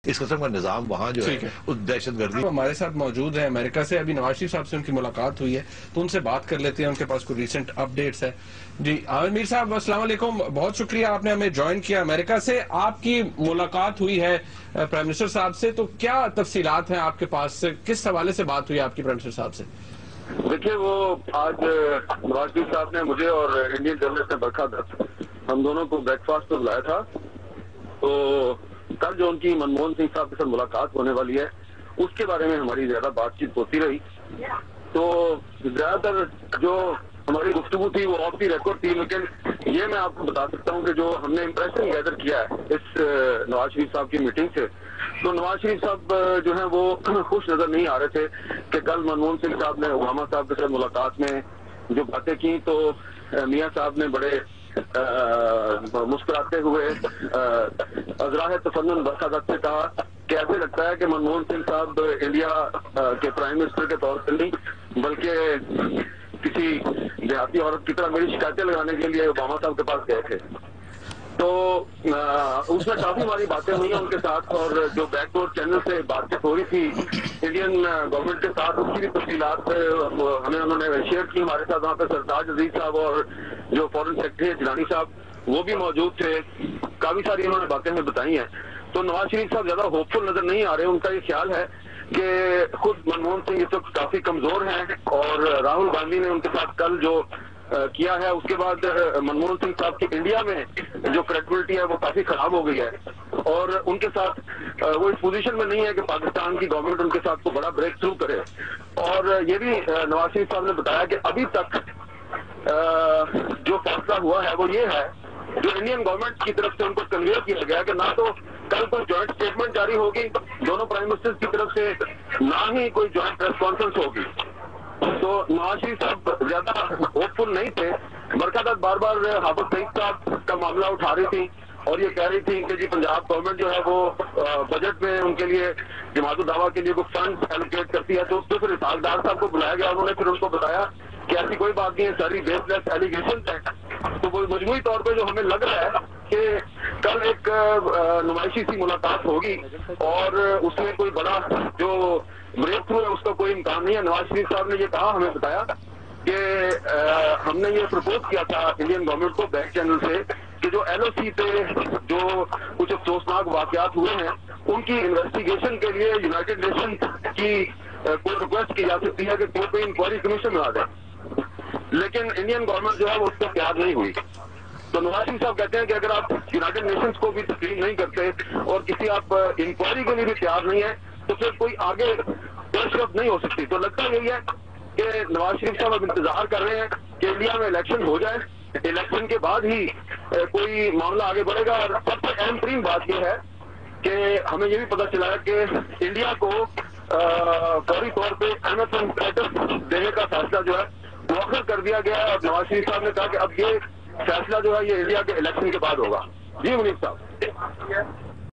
اس قسم کا نظام وہاں جو ہے اس دہشت گردی. ہمارے ساتھ موجود ہیں امریکہ سے. ابھی نواز شریف صاحب سے ان کی ملاقات ہوئی ہے تو ان سے بات کر لیتے ہیں, ان کے پاس کوئی ریسنٹ اپڈیٹس ہے. جی عامر میر صاحب السلام علیکم, بہت شکریہ آپ نے ہمیں جوائن کیا امریکہ سے. آپ کی ملاقات ہوئی ہے پرائم منسٹر صاحب سے, تو کیا تفصیلات ہیں آپ کے پاس سے, کس حوالے سے بات ہوئی آپ کی پرائم منسٹر صاحب سے؟ دیکھیے وہ آج نواز شریف صاحب نے مجھے اور انڈین جرنلسٹ نے برکھا دت ہم دونوں کو بریک فاسٹ پر بلایا تھا. تو کل جو ان کی منموہن سنگھ صاحب کے ساتھ ملاقات ہونے والی ہے اس کے بارے میں ہماری زیادہ بات چیت ہوتی رہی. تو زیادہ تر جو ہماری گفتگو تھی وہ آف دی ریکارڈ تھی, لیکن یہ میں آپ کو بتا سکتا ہوں کہ جو ہم نے امپریشن گیدر کیا ہے اس نواز شریف صاحب کی میٹنگ سے, تو نواز شریف صاحب جو ہیں وہ خوش نظر نہیں آ رہے تھے کہ کل منموہن سنگھ صاحب نے اوباما صاحب کے ساتھ ملاقات میں جو باتیں کی تو میاں صاحب نے بڑے مسکراتے ہوئے ازراہ تفنن برکھا دت سے کہا کہ ایسے لگتا ہے کہ منموہن سنگھ صاحب انڈیا کے پرائم منسٹر کے طور پر نہیں بلکہ کسی دیہاتی عورت کی طرح میری شکایتیں لگانے کے لیے اوباما صاحب کے پاس گئے تھے. تو اس میں کافی ہماری باتیں ہوئی ہیں ان کے ساتھ, اور جو بیک ڈور چینل سے بات چیت ہو رہی تھی انڈین گورنمنٹ کے ساتھ اس کی بھی تفصیلات ہمیں انہوں نے شیئر کی ہمارے ساتھ. وہاں پہ سرتاج عزیز صاحب اور جو فورن سیکرٹری جیلانی صاحب وہ بھی موجود تھے, کافی ساری انہوں نے باتیں ہمیں بتائی ہیں. تو نواز شریف صاحب زیادہ ہوپ فل نظر نہیں آ رہے. ان کا یہ خیال ہے کہ خود منموہن سنگھ اس وقت کافی کمزور ہیں, اور راہل گاندھی نے ان کے ساتھ کل جو کیا ہے اس کے بعد منموہن سنگھ صاحب کی انڈیا میں جو کریڈیبلٹی ہے وہ کافی خراب ہو گئی ہے, اور ان کے ساتھ وہ اس پوزیشن میں نہیں ہے کہ پاکستان کی گورنمنٹ ان کے ساتھ کو بڑا بریک تھرو کرے. اور یہ بھی نواز شریف صاحب نے بتایا کہ ابھی تک جو فیصلہ ہوا ہے وہ یہ ہے جو انڈین گورنمنٹ کی طرف سے ان کو کنوے کیا گیا کہ نہ تو کل کوئی جوائنٹ اسٹیٹمنٹ جاری ہوگی دونوں پرائم منسٹر کی طرف سے, نہ ہی کوئی جوائنٹ پریس کانفرنس ہوگی. تو نواز شریف صاحب زیادہ ہوپ فل نہیں تھے. برکھا دت بار بار حافظ سعید صاحب کا معاملہ اٹھا رہی تھی اور یہ کہہ رہی تھی کہ جی پنجاب گورنمنٹ جو ہے وہ بجٹ میں ان کے لیے جماعت الدعوہ کے لیے کوئی فنڈ ایلوکیٹ کرتی ہے. تو اس کو پھر اسحاق ڈار صاحب کو بلایا گیا, انہوں نے پھر ان کو بتایا کہ ایسی کوئی بات نہیں ہے, ساری بیس لیس ایلیگیشن ہے. تو وہ مجموعی طور پہ جو ہمیں لگ رہا ہے کہ کل ایک نمائشی سی ملاقات ہوگی اور اس میں کوئی بڑا جو بریک تھرو ہے اس کا کوئی امکان نہیں ہے. نواز شریف صاحب نے یہ کہا, ہمیں بتایا کہ ہم نے یہ پرپوز کیا تھا انڈین گورنمنٹ کو بیک چینل سے کہ جو ایل او سی پہ جو کچھ افسوسناک واقعات ہوئے ہیں ان کی انویسٹیگیشن کے لیے یونائٹڈ نیشن کی کوئی ریکویسٹ کی جا سکتی ہے کہ کوئی انکوائری کمیشن میں آ جائے, لیکن انڈین گورنمنٹ جو ہے وہ اس پہ تیار نہیں ہوئی. تو نواز شریف صاحب کہتے ہیں کہ اگر آپ یونائٹڈ نیشنز کو بھی تسلیم نہیں کرتے اور کسی آپ انکوائری کے لیے بھی تیار نہیں ہے تو پھر کوئی آگے پیش رفت نہیں ہو سکتی. تو لگتا یہی ہے کہ نواز شریف صاحب اب انتظار کر رہے ہیں کہ انڈیا میں الیکشن ہو جائے, الیکشن کے بعد ہی کوئی معاملہ آگے بڑھے گا. اور سب سے اہم ترین بات یہ ہے کہ ہمیں یہ بھی پتہ چلا ہے کہ انڈیا کو فوری طور پہ ایم ایف این اسٹیٹس دینے کا فیصلہ جو ہے مؤخر کر دیا گیا ہے, اور نواز شریف صاحب نے کہا کہ اب یہ فیصلہ جو ہے یہ انڈیا کے الیکشن کے بعد ہوگا. جی منیب صاحب.